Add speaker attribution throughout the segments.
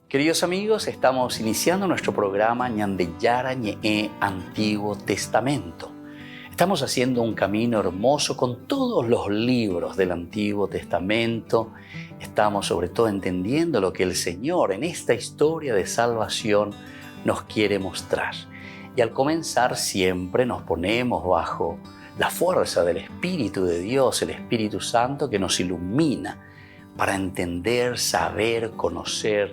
Speaker 1: Queridos amigos, estamos iniciando nuestro programa Ñandeyara Ñe'e Antiguo Testamento. Estamos haciendo un camino hermoso con todos los libros del Antiguo Testamento. Estamos sobre todo entendiendo lo que el Señor en esta historia de salvación nos quiere mostrar. Y al comenzar siempre nos ponemos bajo la fuerza del Espíritu de Dios, el Espíritu Santo que nos ilumina para entender, saber, conocer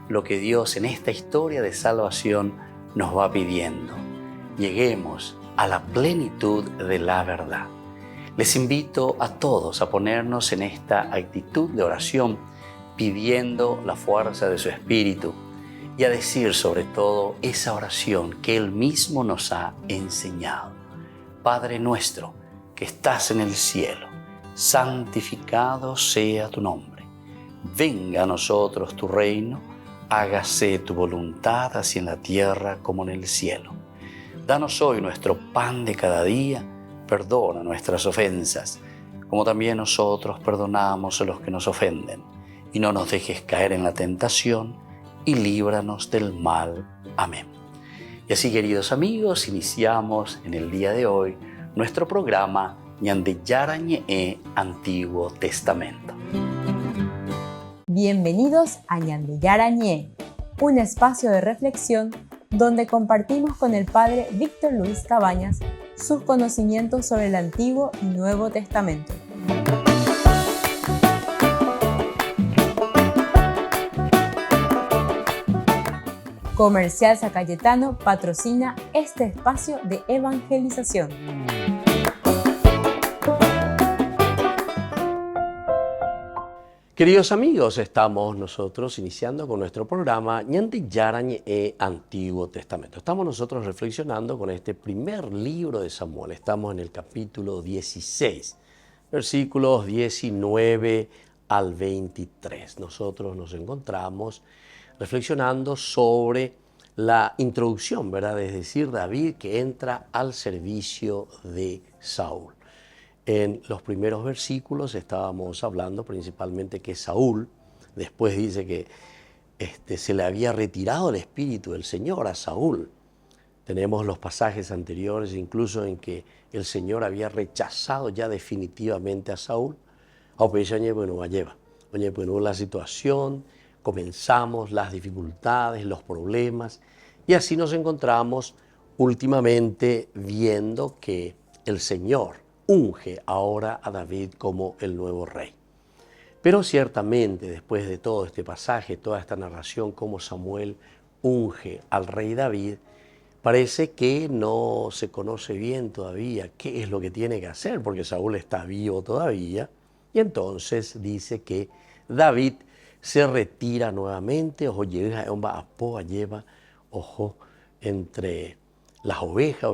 Speaker 1: lo que Dios en esta historia de salvación nos va pidiendo. Lleguemos a la plenitud de la verdad. Les invito a todos a ponernos en esta actitud de oración, pidiendo la fuerza de su Espíritu y a decir sobre todo esa oración que Él mismo nos ha enseñado. Padre nuestro que estás en el cielo, santificado sea tu nombre. Venga a nosotros tu reino, hágase tu voluntad así en la tierra como en el cielo. Danos hoy nuestro pan de cada día, perdona nuestras ofensas, como también nosotros perdonamos a los que nos ofenden. Y no nos dejes caer en la tentación, y líbranos del mal. Amén. Y así, queridos amigos, iniciamos en el día de hoy nuestro programa Ñandeyara Ñe'e Antiguo Testamento.
Speaker 2: Bienvenidos a Ñandeyara Ñe'e, un espacio de reflexión donde compartimos con el Padre Víctor Luis Cabañas sus conocimientos sobre el Antiguo y Nuevo Testamento. Comercial San Cayetano patrocina este espacio de evangelización.
Speaker 3: Queridos amigos, estamos nosotros iniciando con nuestro programa Ñandeyara Ñe'e Antiguo Testamento. Estamos nosotros reflexionando con este primer libro de Samuel. Estamos en el capítulo 16, versículos 19 al 23. Nosotros nos encontramos reflexionando sobre la introducción, ¿verdad? Es decir, David que entra al servicio de Saúl. En los primeros versículos estábamos hablando principalmente que Saúl, después dice que se le había retirado el espíritu del Señor a Saúl. Tenemos los pasajes anteriores incluso en que el Señor había rechazado ya definitivamente a Saúl. La situación, comenzamos las dificultades, los problemas, y así nos encontramos últimamente viendo que el Señor unge ahora a David como el nuevo rey. Pero ciertamente después de todo este pasaje, toda esta narración, cómo Samuel unge al rey David, parece que no se conoce bien todavía qué es lo que tiene que hacer, porque Saúl está vivo todavía, y entonces dice que David se retira nuevamente, entre las ovejas,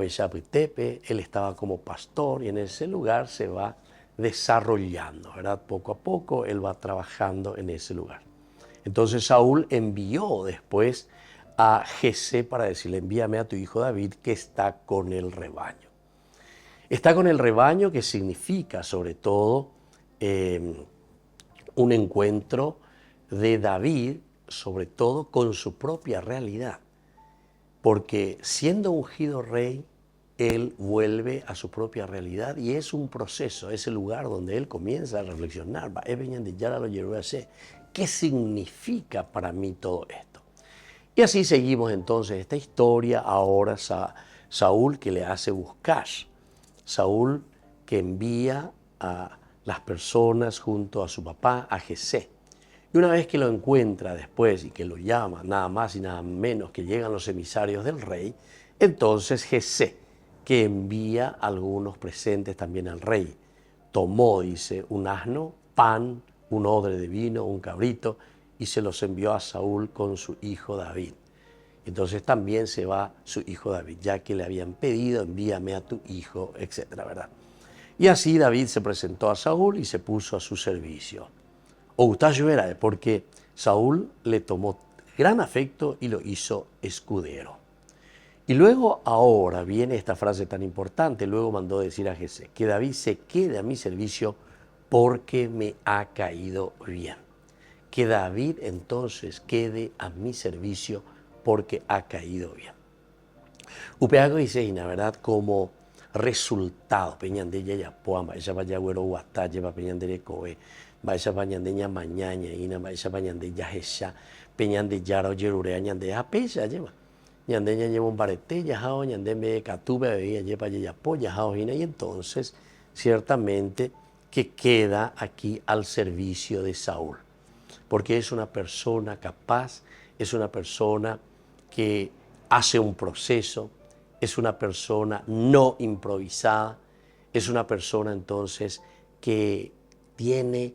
Speaker 3: él estaba como pastor y en ese lugar se va desarrollando, ¿verdad? Poco a poco él va trabajando en ese lugar. Entonces Saúl envió después a Jesé para decirle, envíame a tu hijo David que está con el rebaño. Está con el rebaño, que significa sobre todo un encuentro de David, sobre todo con su propia realidad. Porque siendo ungido rey, él vuelve a su propia realidad y es un proceso, es el lugar donde él comienza a reflexionar. ¿Qué significa para mí todo esto? Y así seguimos entonces esta historia. Ahora Saúl que le hace buscar. Saúl que envía a las personas junto a su papá, a Jesé. Y una vez que lo encuentra después y que lo llama, nada más y nada menos que llegan los emisarios del rey, entonces Jesé, que envía algunos presentes también al rey, tomó, dice, un asno, pan, un odre de vino, un cabrito, y se los envió a Saúl con su hijo David. Entonces también se va su hijo David, ya que le habían pedido, envíame a tu hijo, etcétera, ¿verdad? Y así David se presentó a Saúl y se puso a su servicio. Porque Saúl le tomó gran afecto y lo hizo escudero. Y luego ahora viene esta frase tan importante, luego mandó decir a Jesé, que David se quede a mi servicio porque me ha caído bien. que David entonces quede a mi servicio porque ha caído bien. Upeago dice, la verdad, como resultado, peñande ya poama, esa vaya güero guatá, lleva peñande de coe, vaya pañande ya mañana, ina vaya pañande ya jesha, peñande ya oyerurea, ñande a pesa lleva. Ñande ya lleva un barete, ya jao, ñande me catube, bebía, lleva ya po, ya jao, y entonces, ciertamente, que queda aquí al servicio de Saúl, porque es una persona capaz, es una persona que hace un proceso, es una persona no improvisada, es una persona entonces que tiene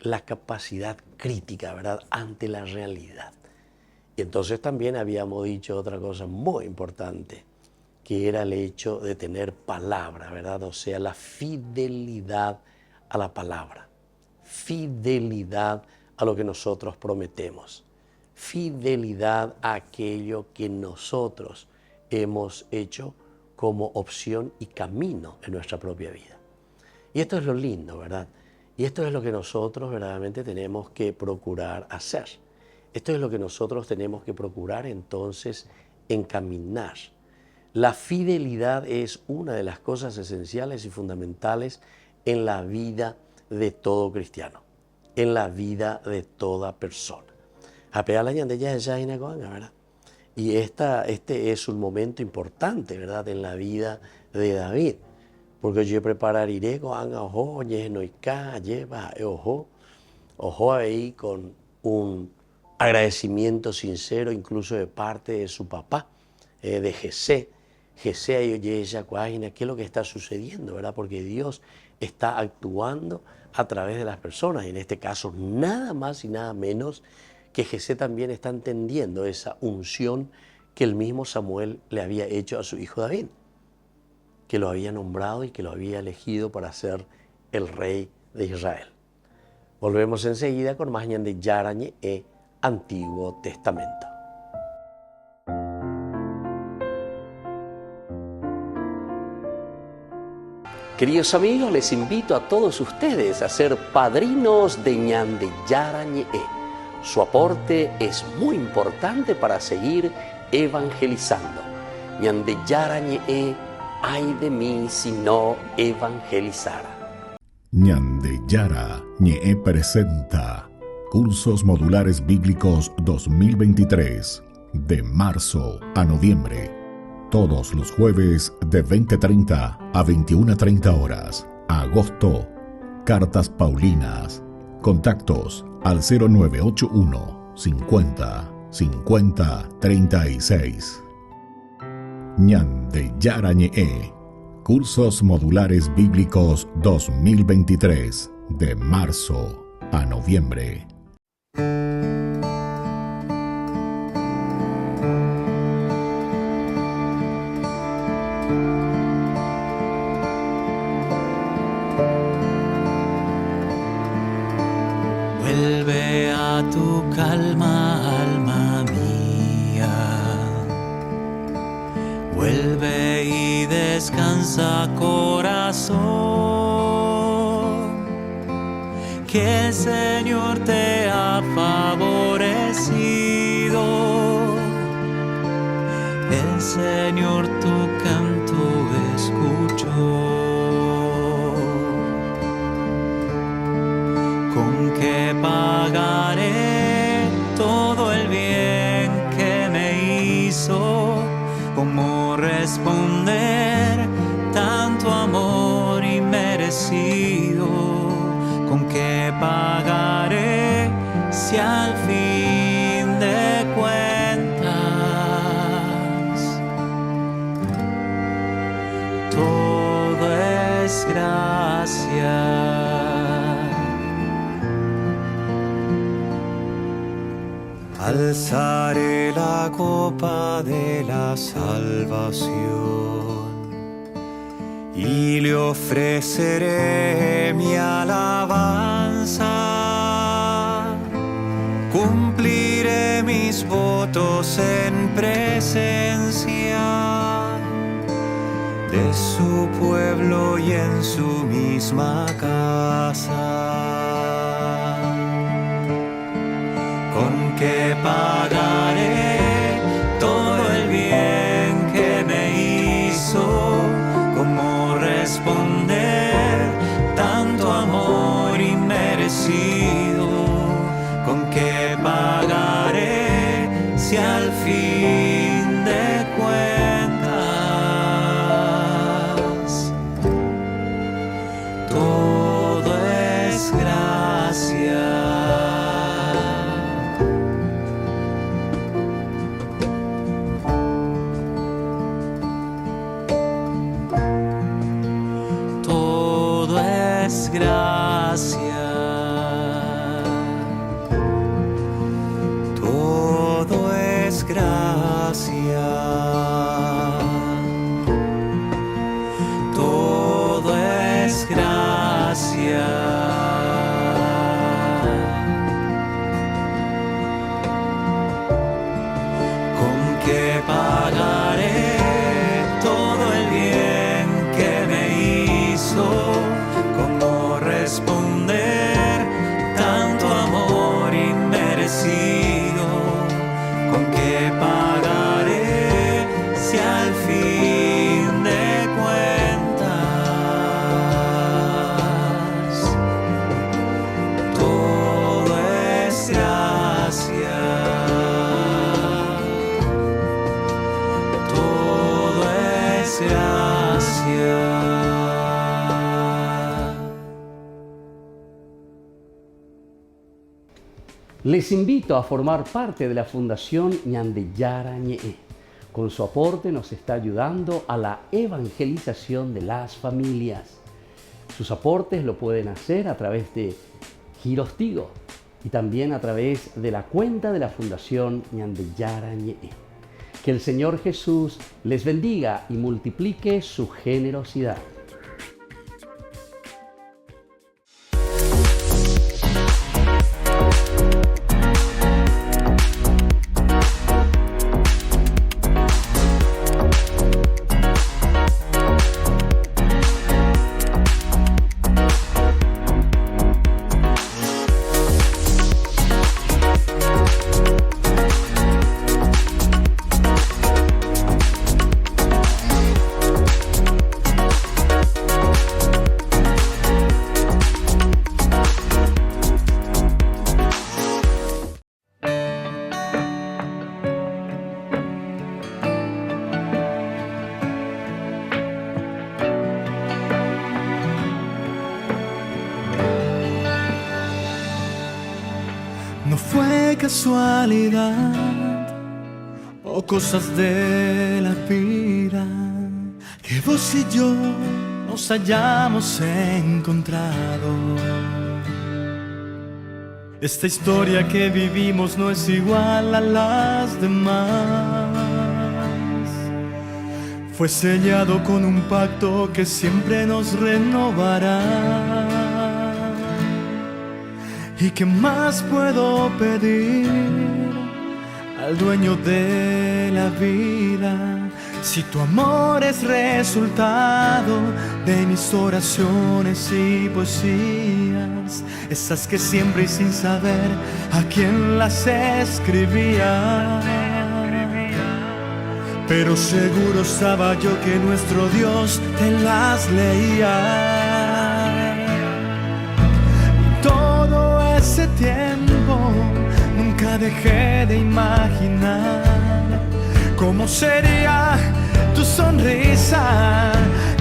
Speaker 3: la capacidad crítica, ¿verdad?, ante la realidad. Y entonces también habíamos dicho otra cosa muy importante, que era el hecho de tener palabra, ¿verdad? O sea, la fidelidad a la palabra, fidelidad a lo que nosotros prometemos, fidelidad a aquello que nosotros hemos hecho como opción y camino en nuestra propia vida. Y esto es lo lindo, ¿verdad? Y esto es lo que nosotros verdaderamente tenemos que procurar hacer. Esto es lo que nosotros tenemos que procurar entonces encaminar. La fidelidad es una de las cosas esenciales y fundamentales en la vida de todo cristiano, en la vida de toda persona. ¿Verdad? Y este es un momento importante, ¿verdad?, en la vida de David, porque yo prepararé ojo ahí con un agradecimiento sincero, incluso de parte de su papá, de Jesé. Jesé, oye, ella, ¿qué es lo que está sucediendo, verdad? Porque Dios está actuando a través de las personas, y en este caso nada más y nada menos que Jesé también está entendiendo esa unción que el mismo Samuel le había hecho a su hijo David, que lo había nombrado y que lo había elegido para ser el rey de Israel. Volvemos enseguida con más de Yarañe e Antiguo Testamento. Queridos amigos, les invito a todos ustedes a ser padrinos de Ñande Yarañe. Su aporte es muy importante para seguir evangelizando. Ñande Yarañe, ay de mí si no evangelizara.
Speaker 4: Ñande Yarañe presenta Cursos Modulares Bíblicos 2023, de marzo a noviembre. Todos los jueves de 20:30 a 21:30 horas. Agosto, Cartas Paulinas. Contactos al 0981 50 50 36. Ñande Yarañe, Cursos Modulares Bíblicos 2023, de marzo a noviembre.
Speaker 5: Vuelve a tu calma, alma mía. Vuelve y descansa, corazón. Que el Señor te ha favorecido. El Señor tu canto escuchó. ¿Con qué pagaré todo el bien que me hizo? ¿Cómo responder tanto amor inmerecido? ¿Con qué pagaré si al fin de cuentas todo es gracia? Alzaré la copa de la salvación y le ofreceré mi alabanza. Cumpliré mis votos en presencia de su pueblo y en su misma casa. qué pagaré todo el bien que me hizo? ¿Cómo responder tanto amor inmerecido? ¿Con qué pagaré si al fin de cuentas todo es gracia? Todo es gracia. Todo es gracia. Todo es gracia. ¿Con qué pagaré todo el bien que me hizo? ¿Cómo responder tanto amor inmerecido? ¿Con qué pagaré si al fin de cuentas todo es gracia? Todo es gracia.
Speaker 3: Les invito a formar parte de la Fundación Ñandeyara Ñe'e. Con su aporte nos está ayudando a la evangelización de las familias. Sus aportes lo pueden hacer a través de Giros Tigo y también a través de la cuenta de la Fundación Ñandeyara Ñe'e. Que el Señor Jesús les bendiga y multiplique su generosidad.
Speaker 5: No fue casualidad o cosas de la vida que vos y yo nos hayamos encontrado. Esta historia que vivimos no es igual a las demás. Fue sellado con un pacto que siempre nos renovará. ¿Y qué más puedo pedir al dueño de la vida? Si tu amor es resultado de mis oraciones y poesías, esas que siempre y sin saber a quién las escribía. Pero seguro estaba yo que nuestro Dios te las leía. Ese tiempo nunca dejé de imaginar cómo sería tu sonrisa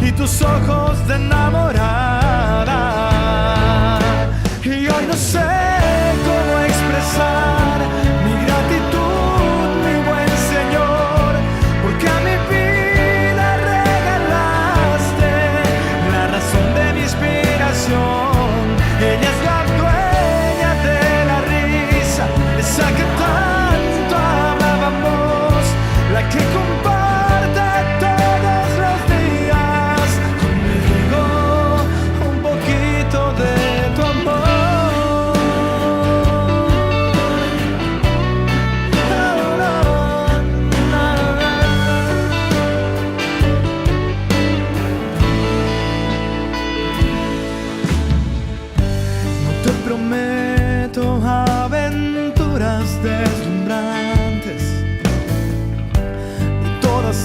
Speaker 5: y tus ojos de enamorada. Y hoy no sé cómo expresar mi gratitud, mi buen Señor, porque a mi vida regalaste la razón de mi inspiración. Ella es la dueña de la risa, esa que tanto hablábamos, la que comparte todos los días conmigo un poquito de tu amor.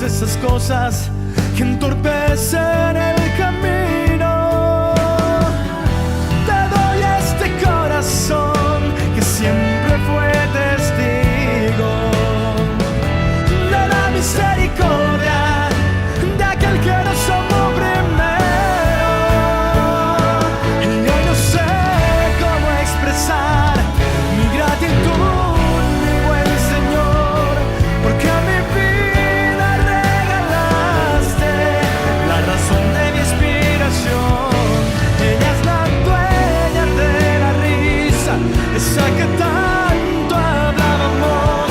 Speaker 5: todas esas cosas que entorpecen el camino. Te doy este corazón que siempre fue testigo de la misericordia de aquel que nos amó primero. Y hoy no sé cómo expresar mi gratitud, mi buen Señor, porque a mi vida regalaste la razón de mi inspiración. Ella es la dueña de la risa, esa que tanto hablábamos,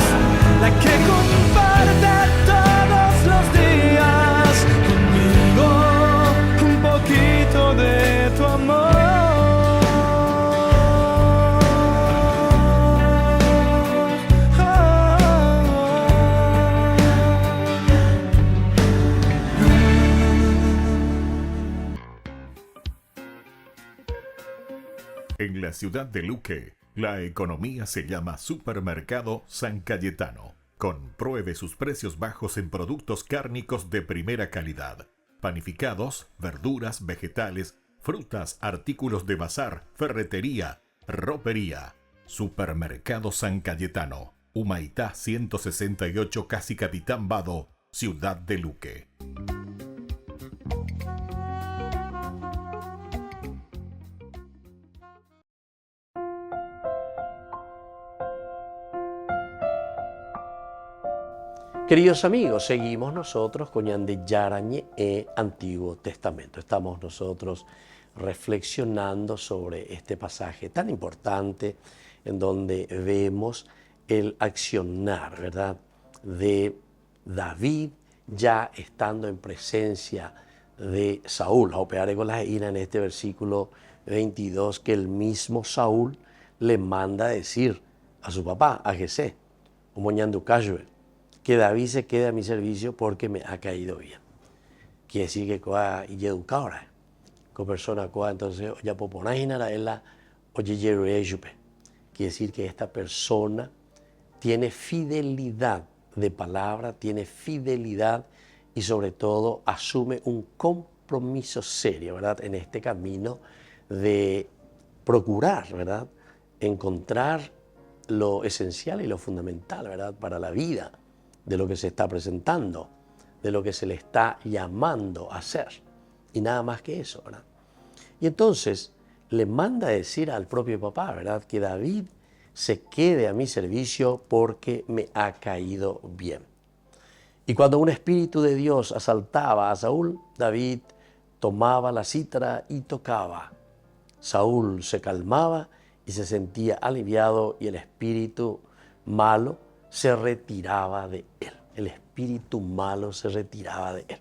Speaker 5: la que comparte todos los días conmigo un poquito de tu amor.
Speaker 4: En la ciudad de Luque, la economía se llama Supermercado San Cayetano. Compruebe sus precios bajos en productos cárnicos de primera calidad. Panificados, verduras, vegetales, frutas, artículos de bazar, ferretería, ropería. Supermercado San Cayetano, Humaitá 168, Casi Capitán Vado, ciudad de Luque.
Speaker 3: Queridos amigos, seguimos nosotros con Ñandeyara Ñe'e Antiguo Testamento. Estamos nosotros reflexionando sobre este pasaje tan importante en donde vemos el accionar, ¿verdad?, de David ya estando en presencia de Saúl. A operar con las ira en este versículo 22 que el mismo Saúl le manda a decir a su papá, a Jesé, como Ñanducayue, que David se quede a mi servicio porque me ha caído bien. Quiere decir que coa y educadora, con persona coa entonces ya poponájinara es la oye yerueyupe. Quiere decir que esta persona tiene fidelidad de palabra, tiene fidelidad y sobre todo asume un compromiso serio, ¿verdad?, en este camino de procurar, ¿verdad?, encontrar lo esencial y lo fundamental, ¿verdad?, para la vida de lo que se está presentando, de lo que se le está llamando a hacer. Y nada más que eso, ¿verdad? Y entonces le manda a decir al propio papá, ¿verdad?, que David se quede a mi servicio porque me ha caído bien. Y cuando un espíritu de Dios asaltaba a Saúl, David tomaba la cítara y tocaba. Saúl se calmaba y se sentía aliviado y el espíritu malo se retiraba de él. El espíritu malo se retiraba de él.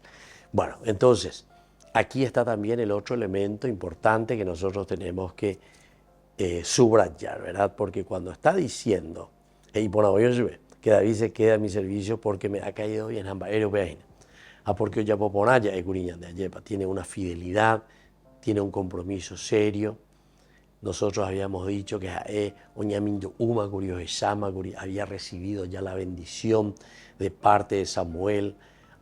Speaker 3: Bueno, entonces, aquí está también el otro elemento importante que nosotros tenemos que subrayar, ¿verdad? Porque cuando está diciendo, que David se queda a mi servicio porque me ha caído bien, porque ya poponaya de Ayepa tiene una fidelidad, tiene un compromiso serio. Nosotros habíamos dicho que había recibido ya la bendición de parte de Samuel.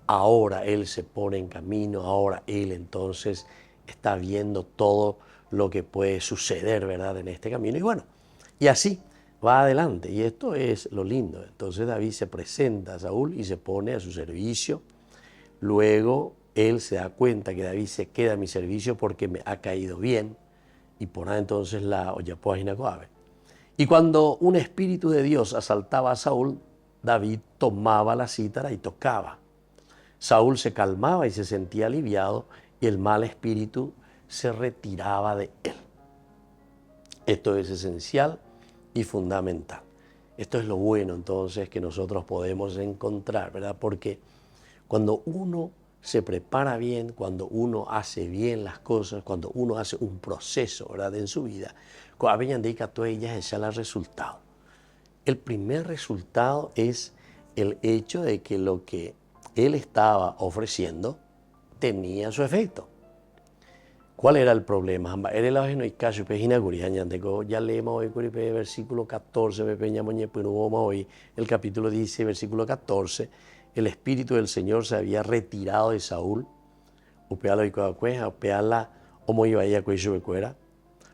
Speaker 3: Ahora él se pone en camino, ahora él entonces está viendo todo lo que puede suceder, ¿verdad?, en este camino. Y bueno, y así va adelante. Y esto es lo lindo. Entonces David se presenta a Saúl y se pone a su servicio. Luego él se da cuenta que David se queda a mi servicio porque me ha caído bien. Y pone entonces la Oyapoajina Coabe. Y cuando un espíritu de Dios asaltaba a Saúl, David tomaba la cítara y tocaba. Saúl se calmaba y se sentía aliviado y el mal espíritu se retiraba de él. Esto es esencial y fundamental. Esto es lo bueno entonces que nosotros podemos encontrar, ¿verdad? Porque cuando uno se prepara bien, cuando uno hace bien las cosas, cuando uno hace un proceso, ¿verdad?, en su vida, el resultado. El primer resultado es el hecho de que lo que él estaba ofreciendo tenía su efecto. ¿Cuál era el problema? Ya leemos hoy versículo 14, hoy el capítulo dice, versículo 14, el Espíritu del Señor se había retirado de Saúl.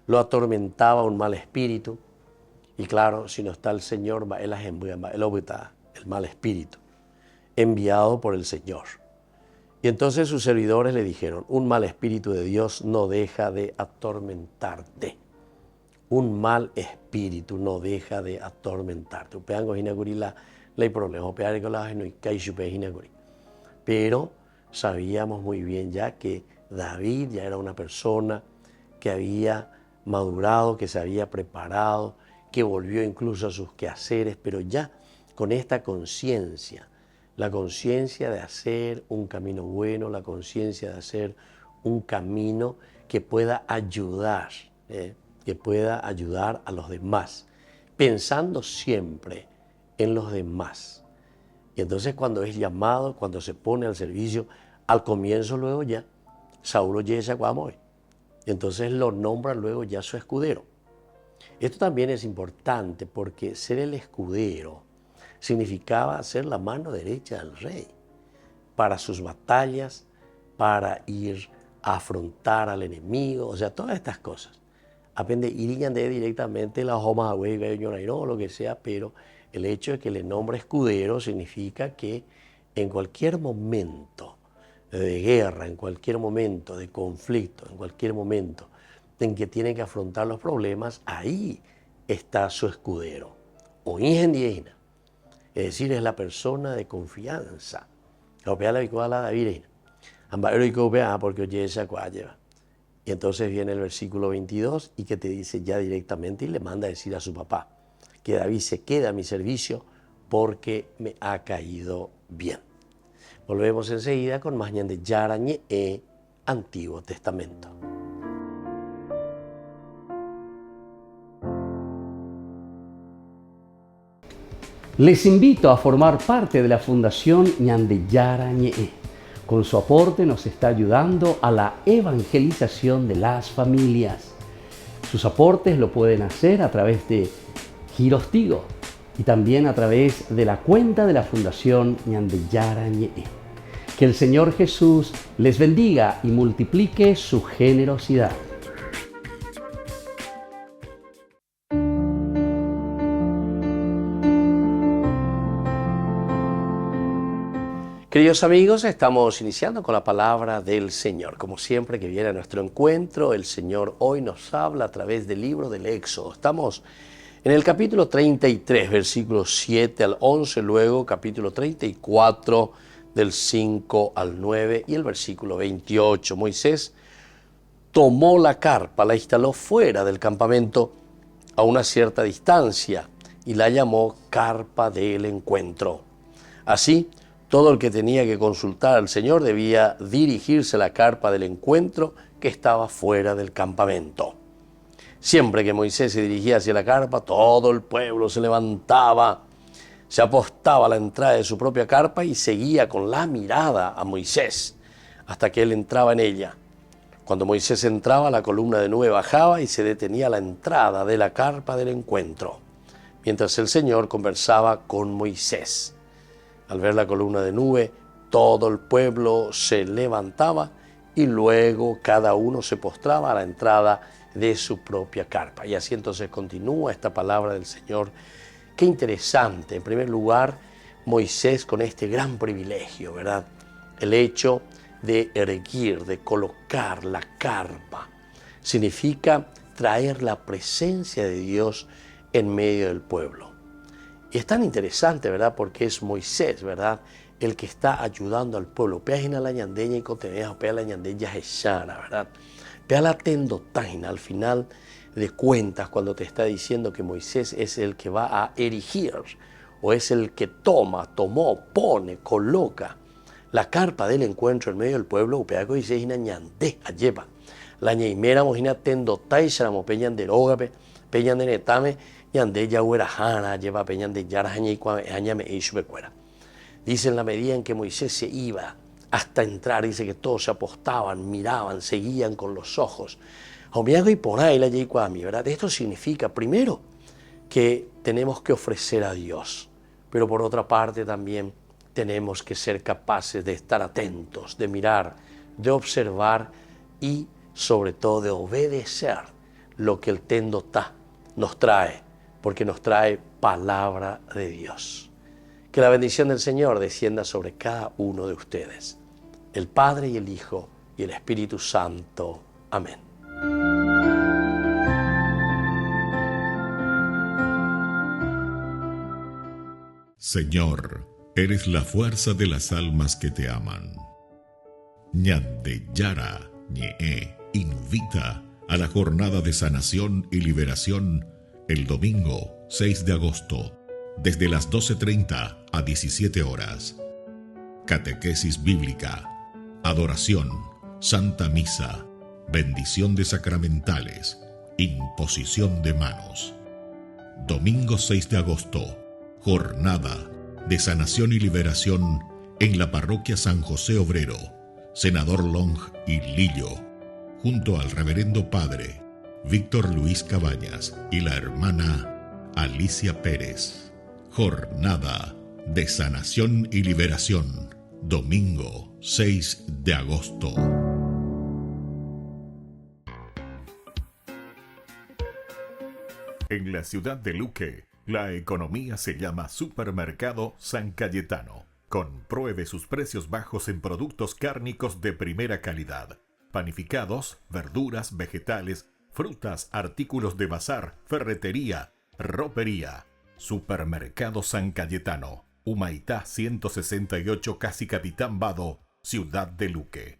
Speaker 3: Lo atormentaba un mal espíritu. Y claro, si no está el Señor, el mal espíritu, enviado por el Señor. Y entonces sus servidores le dijeron, un mal espíritu de Dios no deja de atormentarte. Un mal espíritu no deja de atormentarte. Pero sabíamos muy bien ya que David ya era una persona que había madurado, que se había preparado, que volvió incluso a sus quehaceres, pero ya con esta conciencia, la conciencia de hacer un camino bueno, la conciencia de hacer un camino que pueda ayudar a los demás, pensando siempre en los demás. Y entonces cuando es llamado, cuando se pone al servicio, al comienzo luego ya, Saúl oye esa guamoy. Y entonces lo nombra luego ya su escudero. Esto también es importante porque ser el escudero significaba ser la mano derecha del rey para sus batallas, para ir a afrontar al enemigo, o sea, todas estas cosas. Aprende irían de directamente la homa o lo que sea, pero el hecho de que le nombre escudero significa que en cualquier momento de guerra, en cualquier momento de conflicto, en cualquier momento en que tiene que afrontar los problemas, ahí está su escudero. O ingenierina, es decir, es la persona de confianza. Y entonces viene el versículo 22 y que te dice ya directamente y le manda a decir a su papá que David se queda a mi servicio porque me ha caído bien. Volvemos enseguida con más ñande Yara ñe Antiguo Testamento.
Speaker 1: Les invito a formar parte de la Fundación Ñande Yara ñe. Con su aporte nos está ayudando a la evangelización de las familias. Sus aportes lo pueden hacer a través de Giros Tigo y también a través de la cuenta de la Fundación Ñande Yara ñe. Que el Señor Jesús les bendiga y multiplique su generosidad.
Speaker 3: Queridos amigos, estamos iniciando con la palabra del Señor. Como siempre que viene a nuestro encuentro, el Señor hoy nos habla a través del libro del Éxodo. Estamos en el capítulo 33, versículos 7 al 11, luego capítulo 34, del 5 al 9 y el versículo 28. Moisés tomó la carpa, la instaló fuera del campamento a una cierta distancia y la llamó carpa del encuentro. Así, todo el que tenía que consultar al Señor debía dirigirse a la carpa del encuentro que estaba fuera del campamento. Siempre que Moisés se dirigía hacia la carpa, todo el pueblo se levantaba, se apostaba a la entrada de su propia carpa y seguía con la mirada a Moisés hasta que él entraba en ella. Cuando Moisés entraba, la columna de nube bajaba y se detenía a la entrada de la carpa del encuentro, mientras el Señor conversaba con Moisés. Al ver la columna de nube, todo el pueblo se levantaba y luego cada uno se postraba a la entrada de su propia carpa. Y así entonces continúa esta palabra del Señor. Qué interesante. En primer lugar, Moisés con este gran privilegio, ¿verdad? El hecho de erguir, de colocar la carpa, significa traer la presencia de Dios en medio del pueblo. Y es tan interesante, ¿verdad? Porque es Moisés, ¿verdad? El que está ayudando al pueblo. Peajina la ñandeña y coteneja, pea la ñandeña jeshara, ¿verdad? Pea la tendotaina al final de cuentas cuando te está diciendo que Moisés es el que va a erigir o es el que tomó, pone, coloca la carpa del encuentro en medio del pueblo. Upeaco dice hina ñande, alleva. La ñeimera mojina tendotai, sharamo peñan de rogape, peñan de netame, ñande yahuerajana, lleva peñan de yarajaña y cuañame e ishubecuera. Dice en la medida en que Moisés se iba hasta entrar, dice que todos se apostaban, miraban, seguían con los ojos. Y por ahí la yeicuami, ¿verdad? Esto significa, primero, que tenemos que ofrecer a Dios, pero por otra parte también tenemos que ser capaces de estar atentos, de mirar, de observar y sobre todo de obedecer lo que el Tendotá nos trae, porque nos trae palabra de Dios. Que la bendición del Señor descienda sobre cada uno de ustedes, el Padre y el Hijo y el Espíritu Santo. Amén.
Speaker 4: Señor, eres la fuerza de las almas que te aman. Ñande Yara Ñe invita a la jornada de sanación y liberación el domingo 6 de agosto, desde las 12:30 a 17 horas. Catequesis bíblica, adoración, Santa Misa, bendición de sacramentales, imposición de manos. Domingo 6 de agosto, jornada de sanación y liberación en la parroquia San José Obrero, Senador Long y Lillo, junto al reverendo padre Víctor Luis Cabañas y la hermana Alicia Pérez. Jornada de sanación y liberación, domingo 6 de agosto. En la ciudad de Luque, la economía se llama Supermercado San Cayetano. Compruebe sus precios bajos en productos cárnicos de primera calidad. Panificados, verduras, vegetales, frutas, artículos de bazar, ferretería, ropería. Supermercado San Cayetano, Humaitá 168, Casi Capitán Vado, ciudad de Luque.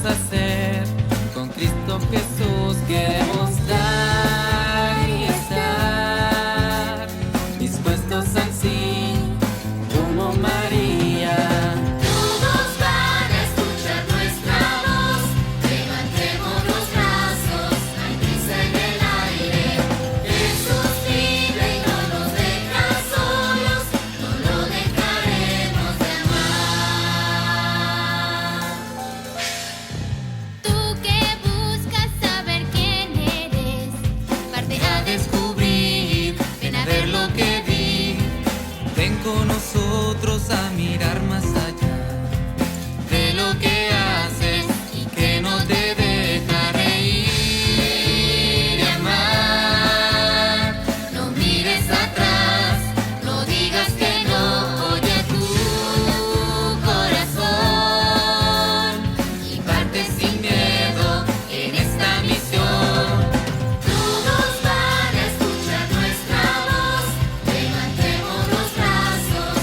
Speaker 6: A ser con Cristo Jesús queremos dar y estar dispuestos al sí como María.
Speaker 7: Todos van a escuchar nuestra voz, levantemos los brazos, hay prisa en el aire. Jesús vive y no nos deja solos, no lo dejaremos de amar.
Speaker 6: Con nosotros a mirar más allá de lo que haces y que no te deja reír y amar. No mires atrás, no digas que no, oye a tu corazón y parte sin miedo en esta misión.
Speaker 7: Todos van a escuchar nuestra voz, levantemos los brazos,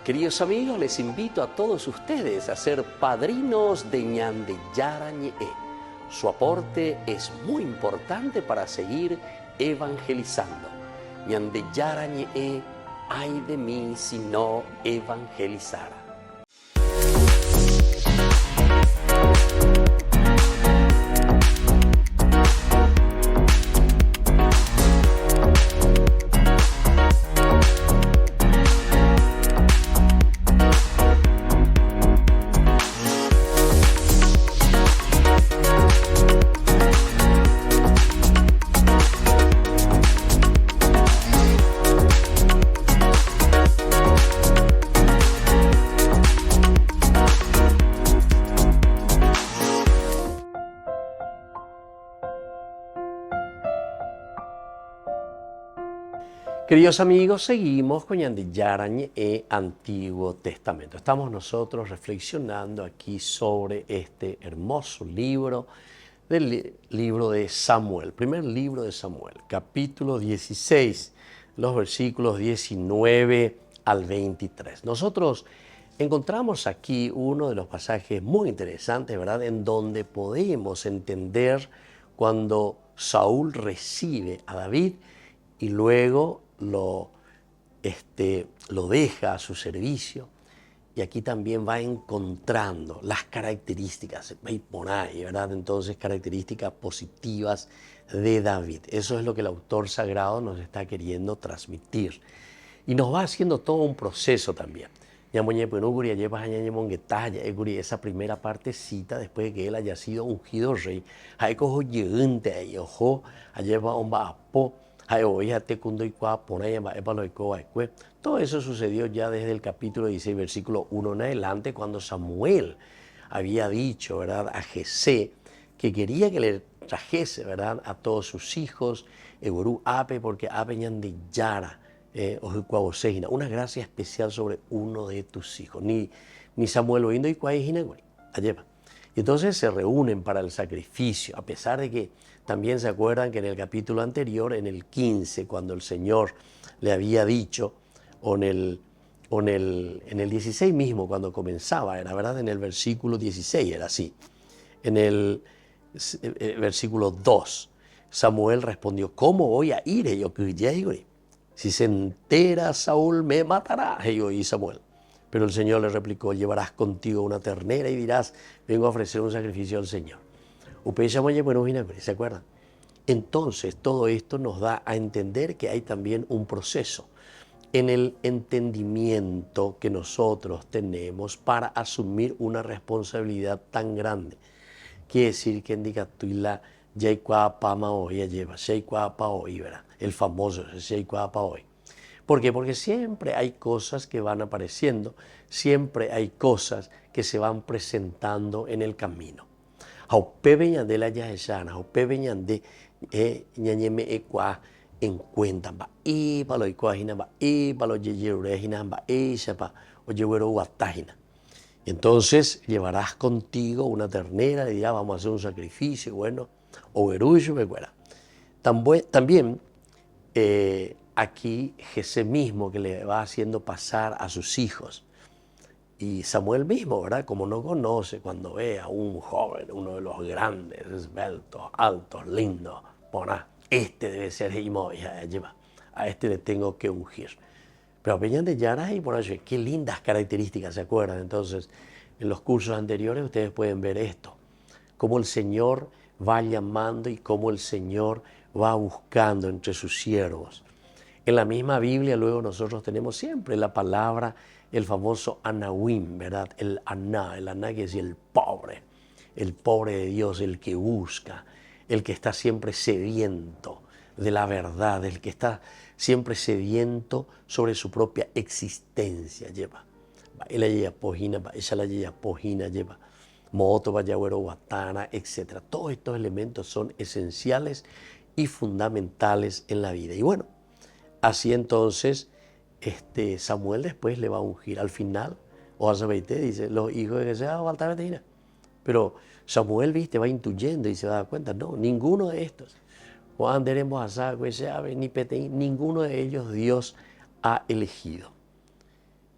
Speaker 3: Queridos amigos, les invito a todos ustedes a ser padrinos de Ñande Yara Ñe'e. Su aporte es muy importante para seguir evangelizando. Ñande Yara Ñe'e, ay de mí si no evangelizara. Queridos amigos, seguimos con Ñande Yara Ñe'e, Antiguo Testamento. Estamos nosotros reflexionando aquí sobre este hermoso libro, del libro de Samuel, primer libro de Samuel, capítulo 16, los versículos 19 al 23. Nosotros encontramos aquí uno de los pasajes muy interesantes, ¿verdad?, en donde podemos entender cuando Saúl recibe a David y luego lo deja a su servicio, y aquí también va encontrando las características, ¿verdad? Entonces, características positivas de David. Eso es lo que el autor sagrado nos está queriendo transmitir. Y nos va haciendo todo un proceso también. Esa primera partecita, después de que él haya sido ungido rey, todo eso sucedió ya desde el capítulo 16, versículo 1 en adelante, cuando Samuel había dicho, ¿verdad?, a Jesé que quería que le trajese, ¿verdad?, a todos sus hijos, porque Ñande Yara, una gracia especial sobre uno de tus hijos. Ni Samuel oindo y entonces se reúnen para el sacrificio, a pesar de que también se acuerdan que en el capítulo anterior, en el 15, cuando el Señor le había dicho, o en el 16 mismo, cuando comenzaba, era verdad, en el versículo 16 era así. En el versículo 2, Samuel respondió, ¿cómo voy a ir? Si se entera Saúl me matará. Y Samuel. Pero el Señor le replicó, llevarás contigo una ternera y dirás, vengo a ofrecer un sacrificio al Señor. ¿Se acuerdan? Entonces, todo esto nos da a entender que hay también un proceso en el entendimiento que nosotros tenemos para asumir una responsabilidad tan grande. Quiere decir que indica tuila el famoso hoy. ¿Por qué? Porque siempre hay cosas que van apareciendo, siempre hay cosas que se van presentando en el camino. En cuenta entonces llevarás contigo una ternera y dirás, vamos a hacer un sacrificio, bueno, o también aquí Jesé mismo que le va haciendo pasar a sus hijos. Y Samuel mismo, ¿verdad?, como no conoce, cuando ve a un joven, uno de los grandes, esbeltos, altos, lindos, este debe ser a este le tengo que ungir. Pero Ñande Yara y por allí, qué lindas características, ¿se acuerdan? Entonces, en los cursos anteriores ustedes pueden ver esto, cómo el Señor va llamando y cómo el Señor va buscando entre sus siervos. En la misma Biblia luego nosotros tenemos siempre la palabra, el famoso Anahuim, ¿verdad? El Aná que es el pobre de Dios, el que busca, el que está siempre sediento de la verdad, el que está siempre sediento sobre su propia existencia. Etc. Todos estos elementos son esenciales y fundamentales en la vida. Y bueno, así entonces Samuel después le va a ungir al final, o a Sabeite, dice, los hijos de Jesé van a faltar. Pero Samuel, viste, va intuyendo y se va a dar cuenta, no, ninguno de estos, ninguno de ellos Dios ha elegido.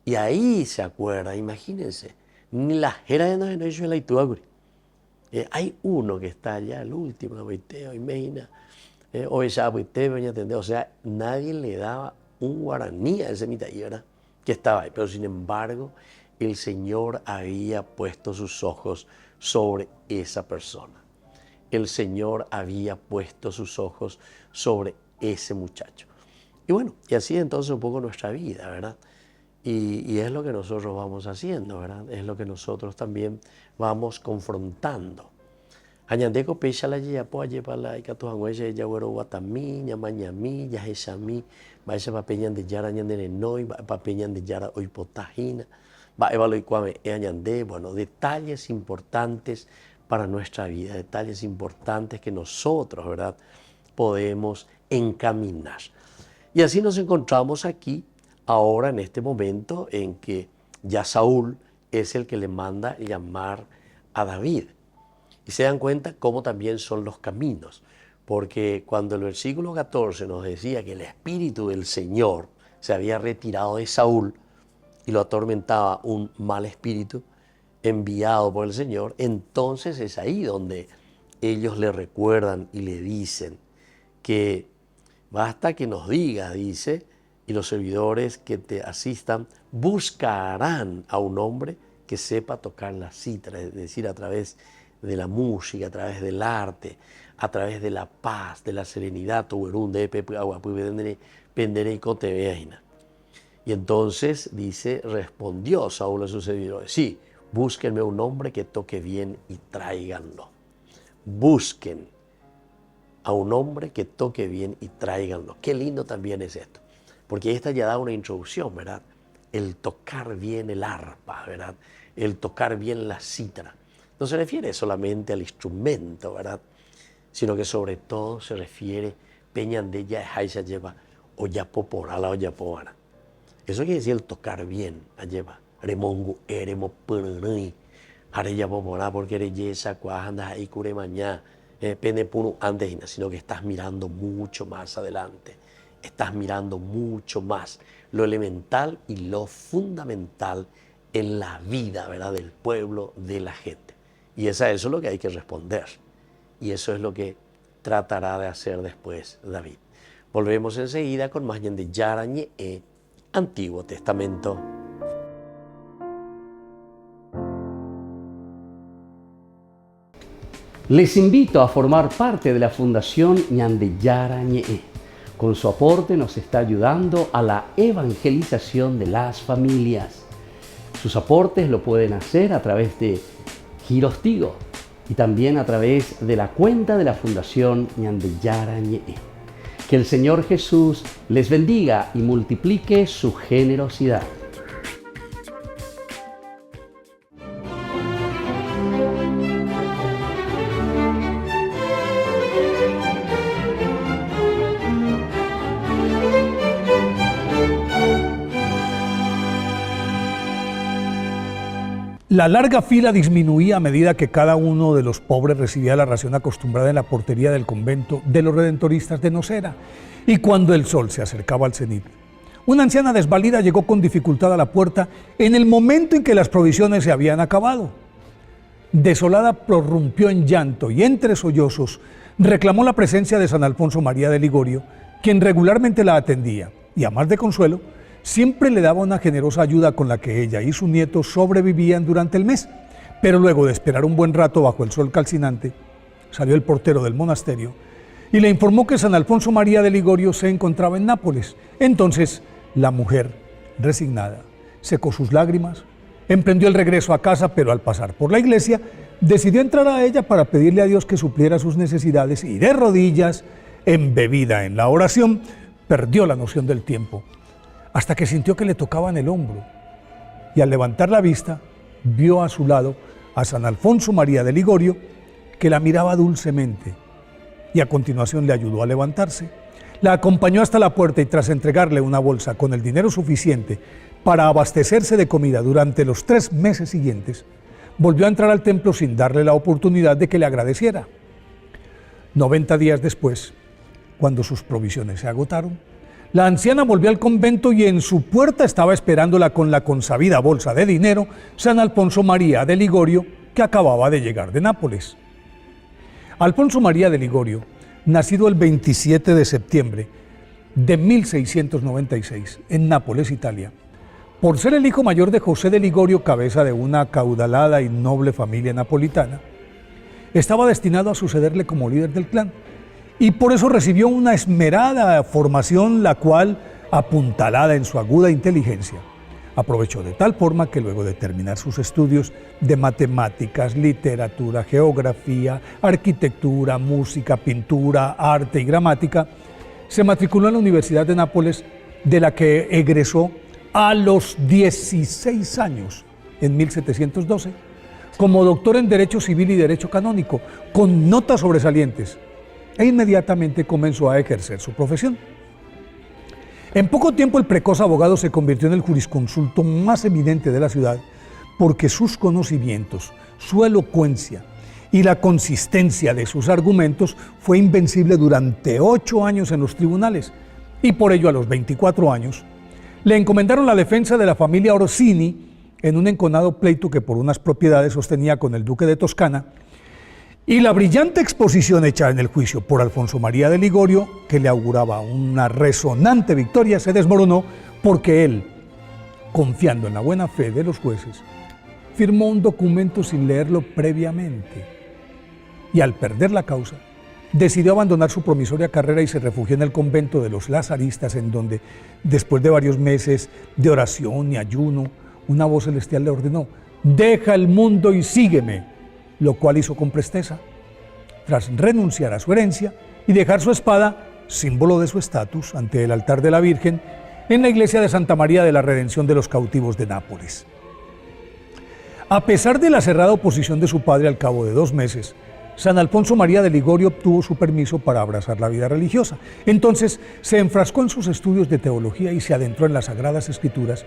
Speaker 3: Y ahí se acuerda, imagínense, ni la jera de noche la ituaguri. Hay uno que está allá, el último, imagina, o sea, nadie le daba un guaraní a ese mitaí, ¿verdad? Que estaba ahí, pero sin embargo, el Señor había puesto sus ojos sobre esa persona. El Señor había puesto sus ojos sobre ese muchacho. Y bueno, y así entonces un poco nuestra vida, ¿verdad? Y es lo que nosotros vamos haciendo, ¿verdad? Es lo que nosotros también vamos confrontando. Añandeco pecha la ya po aye para y catuangueye ya güero guatamí, ñamañamí, ya jesami, va ese papeñan de yara ñandere noi, va papeñan de yara hoy potajina, va evalo cuame añandé, bueno, detalles importantes para nuestra vida, detalles importantes que nosotros, ¿verdad?, podemos encaminar. Y así nos encontramos aquí, ahora en este momento en que ya Saúl es el que le manda llamar a David. Y se dan cuenta cómo también son los caminos, porque cuando el versículo 14 nos decía que el Espíritu del Señor se había retirado de Saúl y lo atormentaba un mal espíritu enviado por el Señor, entonces es ahí donde ellos le recuerdan y le dicen que basta que nos diga, dice, y los servidores que te asistan buscarán a un hombre que sepa tocar la cítara, es decir, a través de la música, a través del arte, a través de la paz, de la serenidad. Y entonces dice, respondió Saúl a sus servidores, sí, búsquenme un hombre que toque bien y tráiganlo. Busquen a un hombre que toque bien y tráiganlo. Qué lindo también es esto, porque esta ya da una introducción, ¿verdad? El tocar bien el arpa, ¿verdad? El tocar bien la cítara. No se refiere solamente al instrumento, ¿verdad?, sino que sobre todo se refiere peñandella jaisa lleva o ya poporala o ya povara. Eso quiere decir el tocar bien, lleva remongu eremo punui areya popora porque ereyesa cuajanda ahí cure mañana pene punu antes, sino que estás mirando mucho más adelante, estás mirando mucho más lo elemental y lo fundamental en la vida, ¿verdad?, del pueblo, de la gente. Y eso es lo que hay que responder. Y eso es lo que tratará de hacer después David. Volvemos enseguida con más de Yarañe, Antiguo Testamento.
Speaker 8: Les invito a formar parte de la Fundación Ñandeyara Ñe'e. Con su aporte nos está ayudando a la evangelización de las familias. Sus aportes lo pueden hacer a través de Giros Tigo y también a través de la cuenta de la Fundación Ñandeyara Ñe'e. Que el Señor Jesús les bendiga y multiplique su generosidad.
Speaker 9: La larga fila disminuía a medida que cada uno de los pobres recibía la ración acostumbrada en la portería del convento de los redentoristas de Nocera, y cuando el sol se acercaba al cenit, una anciana desvalida llegó con dificultad a la puerta en el momento en que las provisiones se habían acabado. Desolada prorrumpió en llanto y entre sollozos reclamó la presencia de San Alfonso María de Ligorio, quien regularmente la atendía, y a más de consuelo, siempre le daba una generosa ayuda con la que ella y su nieto sobrevivían durante el mes. Pero luego de esperar un buen rato bajo el sol calcinante, salió el portero del monasterio y le informó que San Alfonso María de Ligorio se encontraba en Nápoles. Entonces la mujer, resignada, secó sus lágrimas, emprendió el regreso a casa, pero al pasar por la iglesia decidió entrar a ella para pedirle a Dios que supliera sus necesidades y de rodillas, embebida en la oración, perdió la noción del tiempo, hasta que sintió que le tocaban el hombro, y al levantar la vista, vio a su lado a San Alfonso María de Ligorio, que la miraba dulcemente, y a continuación le ayudó a levantarse. La acompañó hasta la puerta y tras entregarle una bolsa con el dinero suficiente para abastecerse de comida durante los 3 meses siguientes, volvió a entrar al templo sin darle la oportunidad de que le agradeciera. 90 días después, cuando sus provisiones se agotaron, la anciana volvió al convento y en su puerta estaba esperándola con la consabida bolsa de dinero San Alfonso María de Ligorio, que acababa de llegar de Nápoles. Alfonso María de Ligorio, nacido el 27 de septiembre de 1696 en Nápoles, Italia, por ser el hijo mayor de José de Ligorio, cabeza de una acaudalada y noble familia napolitana, estaba destinado a sucederle como líder del clan, y por eso recibió una esmerada formación, la cual, apuntalada en su aguda inteligencia, aprovechó de tal forma que luego de terminar sus estudios de matemáticas, literatura, geografía, arquitectura, música, pintura, arte y gramática, se matriculó en la Universidad de Nápoles, de la que egresó a los 16 años, en 1712, como doctor en Derecho Civil y Derecho Canónico, con notas sobresalientes, e inmediatamente comenzó a ejercer su profesión. En poco tiempo el precoz abogado se convirtió en el jurisconsulto más eminente de la ciudad, porque sus conocimientos, su elocuencia y la consistencia de sus argumentos fue invencible durante 8 años en los tribunales, y por ello a los 24 años le encomendaron la defensa de la familia Orsini en un enconado pleito que por unas propiedades sostenía con el duque de Toscana, y la brillante exposición hecha en el juicio por Alfonso María de Ligorio, que le auguraba una resonante victoria, se desmoronó porque él, confiando en la buena fe de los jueces, firmó un documento sin leerlo previamente, y al perder la causa, decidió abandonar su promisoria carrera y se refugió en el convento de los Lazaristas, en donde, después de varios meses de oración y ayuno, una voz celestial le ordenó: «Deja el mundo y sígueme», lo cual hizo con presteza, tras renunciar a su herencia y dejar su espada, símbolo de su estatus, ante el altar de la Virgen, en la iglesia de Santa María de la Redención de los Cautivos de Nápoles. A pesar de la cerrada oposición de su padre, al cabo de 2 meses, San Alfonso María de Ligorio obtuvo su permiso para abrazar la vida religiosa. Entonces se enfrascó en sus estudios de teología y se adentró en las Sagradas Escrituras,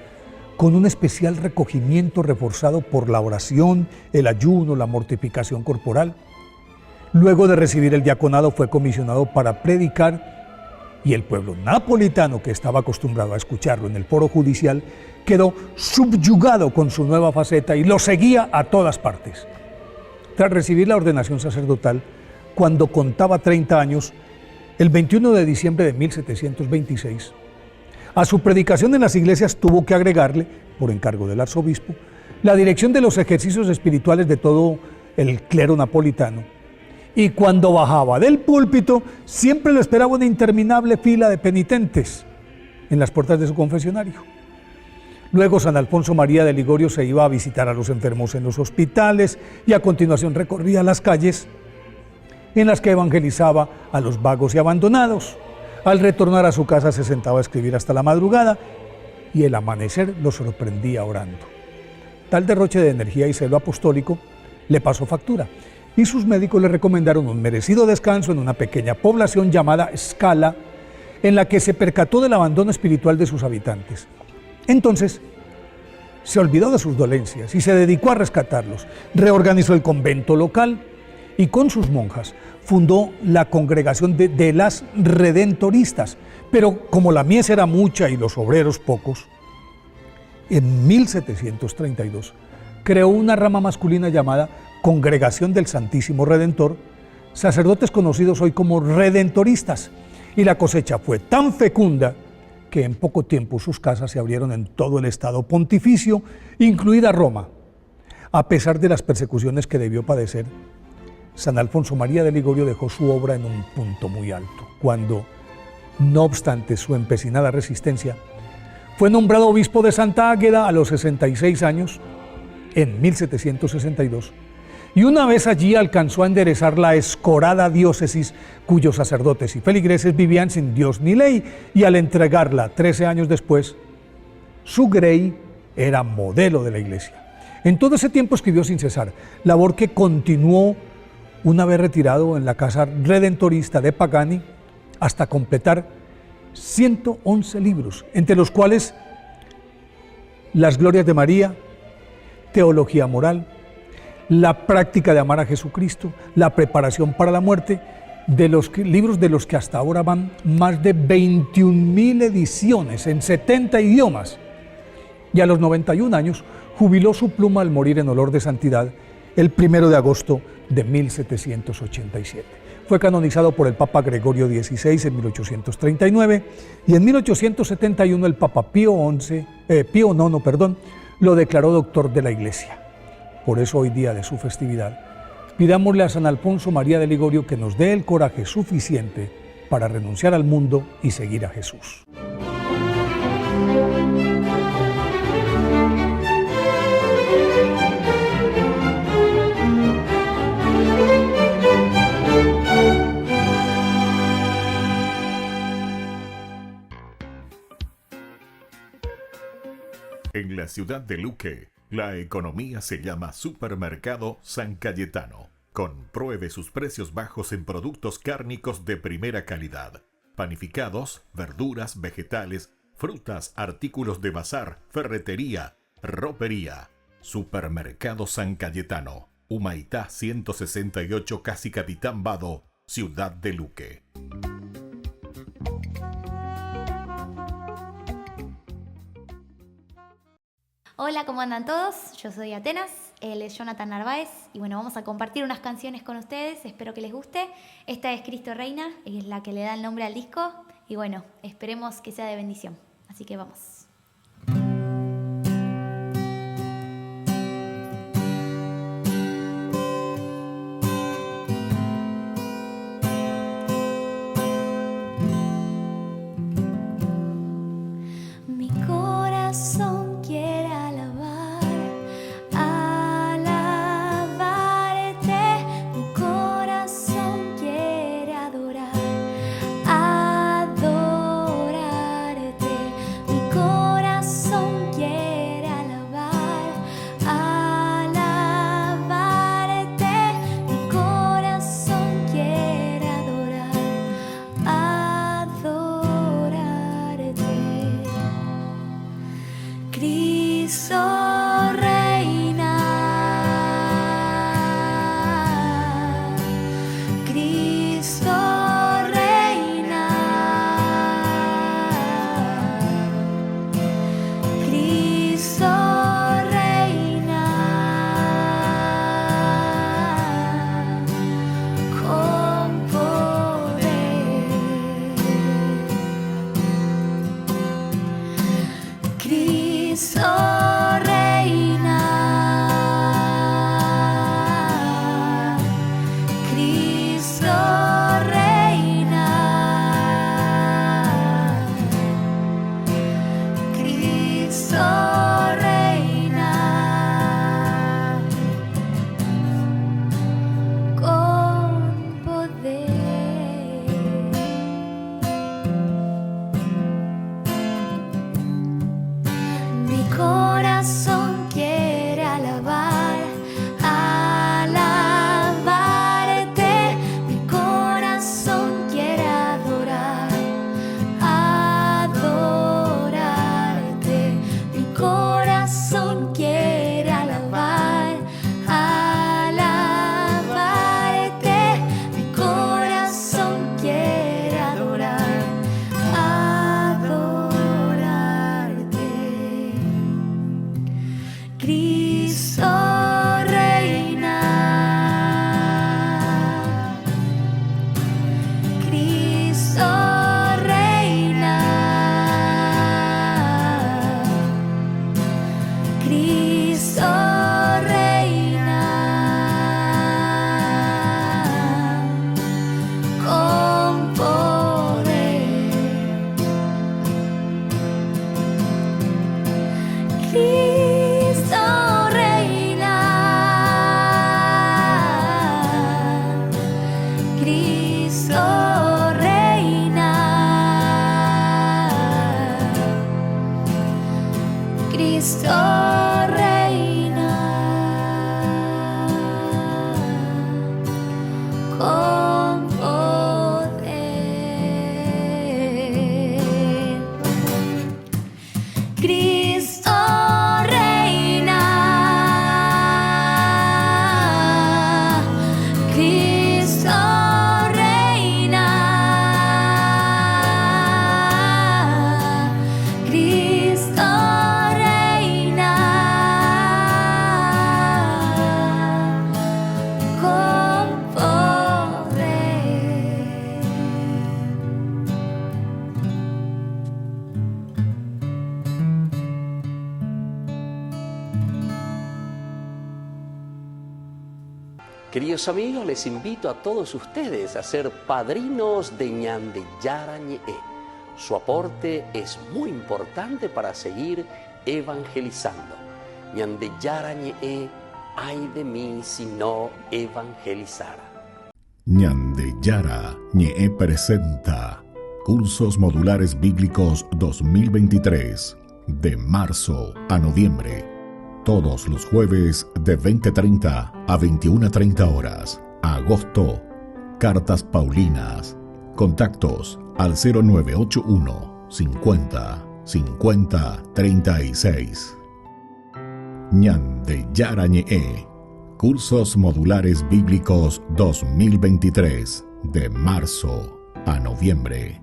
Speaker 9: con un especial recogimiento reforzado por la oración, el ayuno, la mortificación corporal. Luego de recibir el diaconado fue comisionado para predicar, y el pueblo napolitano, que estaba acostumbrado a escucharlo en el foro judicial, quedó subyugado con su nueva faceta y lo seguía a todas partes. Tras recibir la ordenación sacerdotal, cuando contaba 30 años, el 21 de diciembre de 1726, a su predicación en las iglesias tuvo que agregarle, por encargo del arzobispo, la dirección de los ejercicios espirituales de todo el clero napolitano. Y cuando bajaba del púlpito, siempre le esperaba una interminable fila de penitentes en las puertas de su confesionario. Luego San Alfonso María de Ligorio se iba a visitar a los enfermos en los hospitales y a continuación recorría las calles en las que evangelizaba a los vagos y abandonados. Al retornar a su casa se sentaba a escribir hasta la madrugada y el amanecer lo sorprendía orando. Tal derroche de energía y celo apostólico le pasó factura y sus médicos le recomendaron un merecido descanso en una pequeña población llamada Scala, en la que se percató del abandono espiritual de sus habitantes. Entonces se olvidó de sus dolencias y se dedicó a rescatarlos. Reorganizó el convento local y con sus monjas fundó la congregación de las Redentoristas, pero como la mies era mucha y los obreros pocos, en 1732 creó una rama masculina llamada Congregación del Santísimo Redentor, sacerdotes conocidos hoy como Redentoristas, y la cosecha fue tan fecunda que en poco tiempo sus casas se abrieron en todo el estado pontificio, incluida Roma. A pesar de las persecuciones que debió padecer, San Alfonso María de Ligorio dejó su obra en un punto muy alto, cuando, no obstante su empecinada resistencia, fue nombrado obispo de Santa Águeda a los 66 años, en 1762, y una vez allí alcanzó a enderezar la escorada diócesis cuyos sacerdotes y feligreses vivían sin Dios ni ley, y al entregarla 13 años después, su grey era modelo de la iglesia. En todo ese tiempo escribió sin cesar, labor que continuó una vez retirado en la casa redentorista de Pagani, hasta completar 111 libros, entre los cuales Las Glorias de María, Teología Moral, La Práctica de Amar a Jesucristo, La Preparación para la Muerte de los libros de los que hasta ahora van más de 21.000 ediciones en 70 idiomas. Y a los 91 años jubiló su pluma al morir en olor de santidad el 1 de agosto de 1787. Fue canonizado por el Papa Gregorio XVI en 1839 y en 1871 el Papa Pío IX, lo declaró doctor de la Iglesia. Por eso hoy día de su festividad, pidámosle a San Alfonso María de Ligorio que nos dé el coraje suficiente para renunciar al mundo y seguir a Jesús.
Speaker 4: En la ciudad de Luque, la economía se llama Supermercado San Cayetano. Compruebe sus precios bajos en productos cárnicos de primera calidad. Panificados, verduras, vegetales, frutas, artículos de bazar, ferretería, ropería. Supermercado San Cayetano. Humaitá 168, Casi Capitán Vado, ciudad de Luque.
Speaker 10: Hola, ¿cómo andan todos? Yo soy Atenas, él es Jonathan Narváez y bueno, vamos a compartir unas canciones con ustedes, espero que les guste. Esta es Cristo Reina, es la que le da el nombre al disco y bueno, esperemos que sea de bendición, así que vamos. Mi corazón quiere alabarte, mi corazón quiere adorarte, mi corazón quiere alabarte, mi corazón quiere adorarte. Cristo reina, Cristo reina, Cristo reina, con poder. Cristo reina, Cristo reina, Cristo reina, con poder. Mi corazón quiere alabarte, mi corazón quiere adorarte, mi corazón quiere alabarte, mi corazón quiere adorarte. Cristo reina, Cristo reina, Cristo reina, con poder. Cristo reina, Cristo reina, Cristo reina, con poder. Cristo reina, Cristo reina.
Speaker 3: Queridos amigos, les invito a todos ustedes a ser padrinos de Ñande Yara Ñe'e. Su aporte es muy importante para seguir evangelizando. Ñande Yara Ñe'e, ay de mí si no evangelizara.
Speaker 4: Ñande Yara Ñe'e presenta Cursos Modulares Bíblicos 2023, de marzo a noviembre. Todos los jueves de 20:30 a 21:30 horas. Agosto, Cartas Paulinas. Contactos al 0981 50 50 36. Ñande Yara Ñe'e. Cursos Modulares Bíblicos 2023, de marzo a noviembre.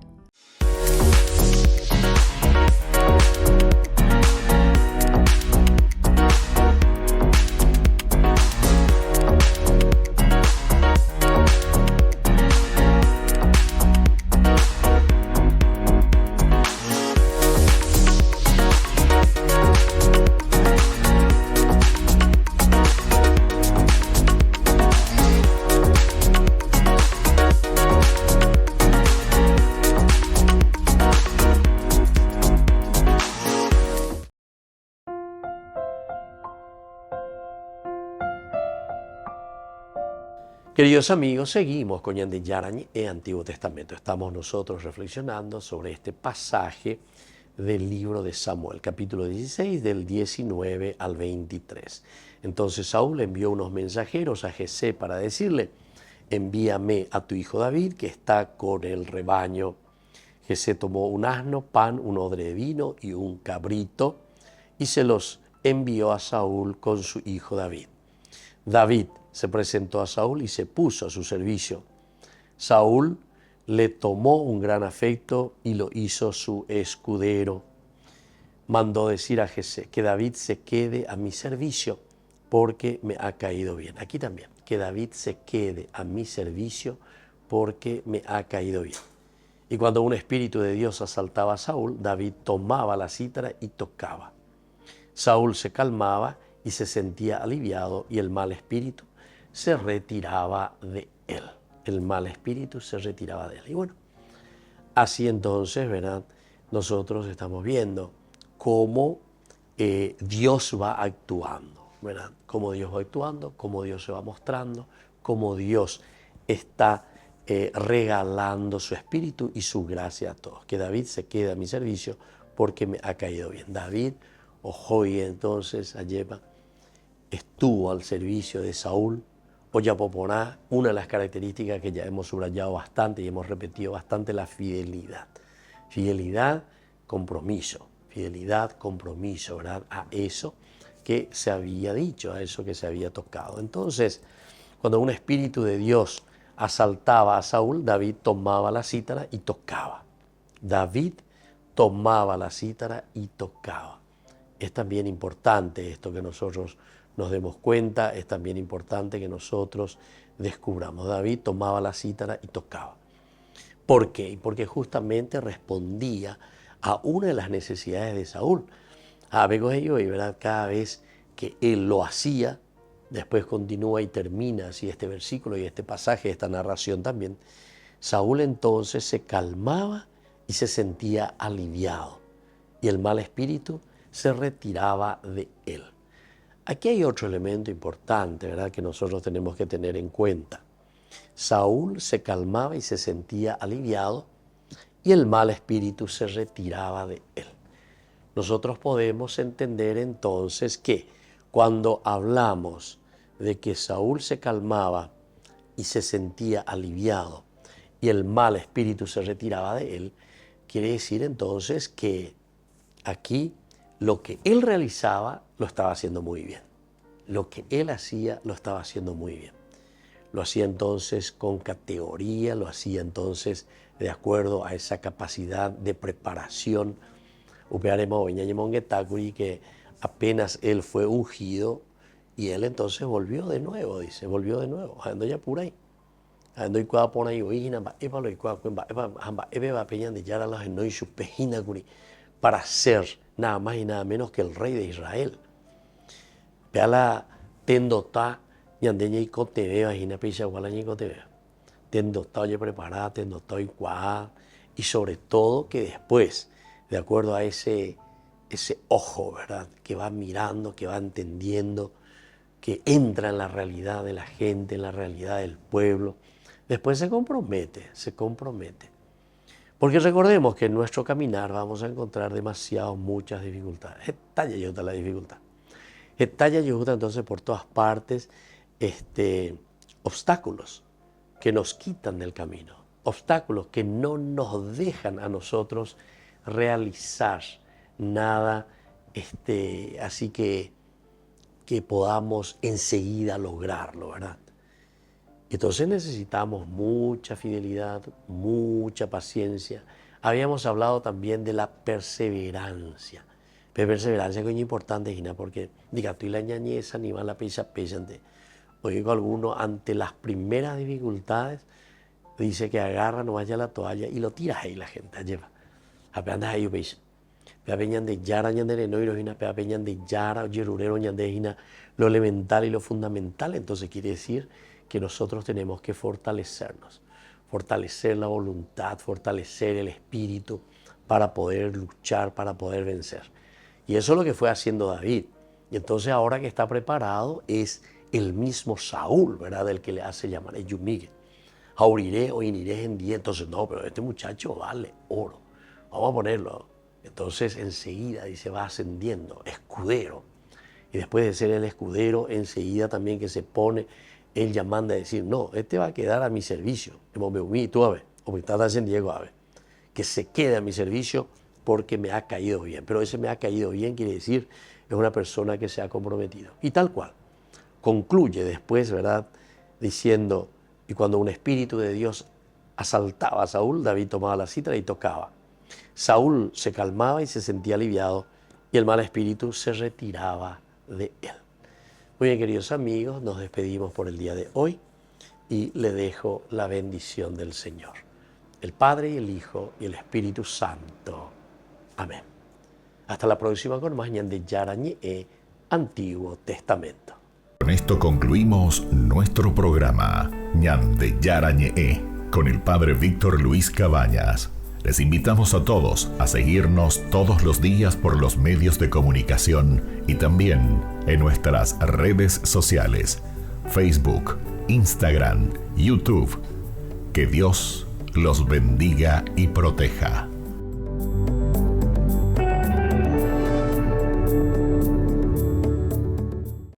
Speaker 3: Queridos amigos, seguimos con Ñande Yara Ñe'e, Antiguo Testamento. Estamos nosotros reflexionando sobre este pasaje del libro de Samuel, capítulo 16, del 19 al 23. Entonces Saúl envió unos mensajeros a Jesé para decirle: envíame a tu hijo David, que está con el rebaño. Jesé tomó un asno, pan, un odre de vino y un cabrito, y se los envió a Saúl con su hijo David. David se presentó a Saúl y se puso a su servicio. Saúl le tomó un gran afecto y lo hizo su escudero. Mandó decir a Jesé que David se quede a mi servicio porque me ha caído bien. Aquí también, que David se quede a mi servicio porque me ha caído bien. Y cuando un espíritu de Dios asaltaba a Saúl, David tomaba la cítara y tocaba. Saúl se calmaba y se sentía aliviado, y el mal espíritu se retiraba de él. El mal espíritu se retiraba de él. Y bueno, así entonces, ¿verdad? Nosotros estamos viendo cómo Dios va actuando, ¿verdad? Cómo Dios va actuando, cómo Dios se va mostrando, cómo Dios está regalando su espíritu y su gracia a todos. Que David se quede a mi servicio porque me ha caído bien. David, Ojoy, entonces, Ayeba, estuvo al servicio de Saúl. Oyapoponá, una de las características que ya hemos subrayado bastante y hemos repetido bastante, la fidelidad. Fidelidad, compromiso. Fidelidad, compromiso, ¿verdad? A eso que se había dicho, a eso que se había tocado. Entonces, cuando un espíritu de Dios asaltaba a Saúl, David tomaba la cítara y tocaba. David tomaba la cítara y tocaba. Es también importante esto que nosotros nos demos cuenta, es también importante que nosotros descubramos. David tomaba la cítara y tocaba. ¿Por qué? Porque justamente respondía a una de las necesidades de Saúl. Y ¿verdad? Cada vez que él lo hacía, después continúa y termina así este versículo y este pasaje, esta narración también, Saúl entonces se calmaba y se sentía aliviado, y el mal espíritu se retiraba de él. Aquí hay otro elemento importante, ¿verdad?, que nosotros tenemos que tener en cuenta. Saúl se calmaba y se sentía aliviado, y el mal espíritu se retiraba de él. Nosotros podemos entender entonces que cuando hablamos de que Saúl se calmaba y se sentía aliviado y el mal espíritu se retiraba de él, quiere decir entonces que aquí lo que él realizaba lo estaba haciendo muy bien. Lo que él hacía lo estaba haciendo muy bien. Lo hacía entonces con categoría, lo hacía entonces de acuerdo a esa capacidad de preparación. Que apenas él fue ungido y él entonces volvió de nuevo, dice, volvió de nuevo. Ando ya por ahí. Ando y cuando pone ahí, para ser nada más y nada menos que el rey de Israel. Vea la tendota ñandeña y coteveo, ahí na peixa igual y coteveo. Tendo estoy preparada, tendo estoy cuá, y sobre todo que después, de acuerdo a ese ojo, ¿verdad? Que va mirando, que va entendiendo, que entra en la realidad de la gente, en la realidad del pueblo, después se compromete. Porque recordemos que en nuestro caminar vamos a encontrar muchas dificultades. Estalla y la dificultad. Estalla y entonces por todas partes obstáculos que nos quitan del camino, obstáculos que no nos dejan a nosotros realizar nada, así que podamos enseguida lograrlo, ¿verdad? Entonces necesitamos mucha fidelidad, mucha paciencia. Habíamos hablado también de la perseverancia. Pero perseverancia es muy importante, Gina, porque diga, tú y la ñañeza ni va la pesa. Oigo alguno ante las primeras dificultades dice que agarra nomás ya la toalla y lo tiras ahí la gente, lleva. Apenas ahí veis. Peñan de yara ñandere no irojina, peñan de yara yerurero ñandejina, lo elemental y lo fundamental. Entonces quiere decir que nosotros tenemos que fortalecernos, fortalecer la voluntad, fortalecer el espíritu para poder luchar, para poder vencer. Y eso es lo que fue haciendo David. Y entonces ahora que está preparado es el mismo Saúl, ¿verdad? Del que le hace llamar Eyumigue. Auriré o iniré en día. Entonces no, pero este muchacho vale oro. Vamos a ponerlo. Entonces enseguida dice va ascendiendo, escudero. Y después de ser el escudero, enseguida también que se pone, él ya manda a decir, no, este va a quedar a mi servicio. Tú a ver, o me estás en Diego a ver, que se quede a mi servicio porque me ha caído bien. Pero ese me ha caído bien quiere decir, es una persona que se ha comprometido. Y tal cual. Concluye después, ¿verdad? Diciendo, y cuando un espíritu de Dios asaltaba a Saúl, David tomaba la cítara y tocaba. Saúl se calmaba y se sentía aliviado y el mal espíritu se retiraba de él. Muy bien, queridos amigos, nos despedimos por el día de hoy y le dejo la bendición del Señor. El Padre y el Hijo y el Espíritu Santo. Amén. Hasta la próxima con más ñande Yarañe, Antiguo Testamento.
Speaker 4: Con esto concluimos nuestro programa ñande Yarañe con el Padre Víctor Luis Cabañas. Les invitamos a todos a seguirnos todos los días por los medios de comunicación y también en nuestras redes sociales, Facebook, Instagram, YouTube. Que Dios los bendiga y proteja.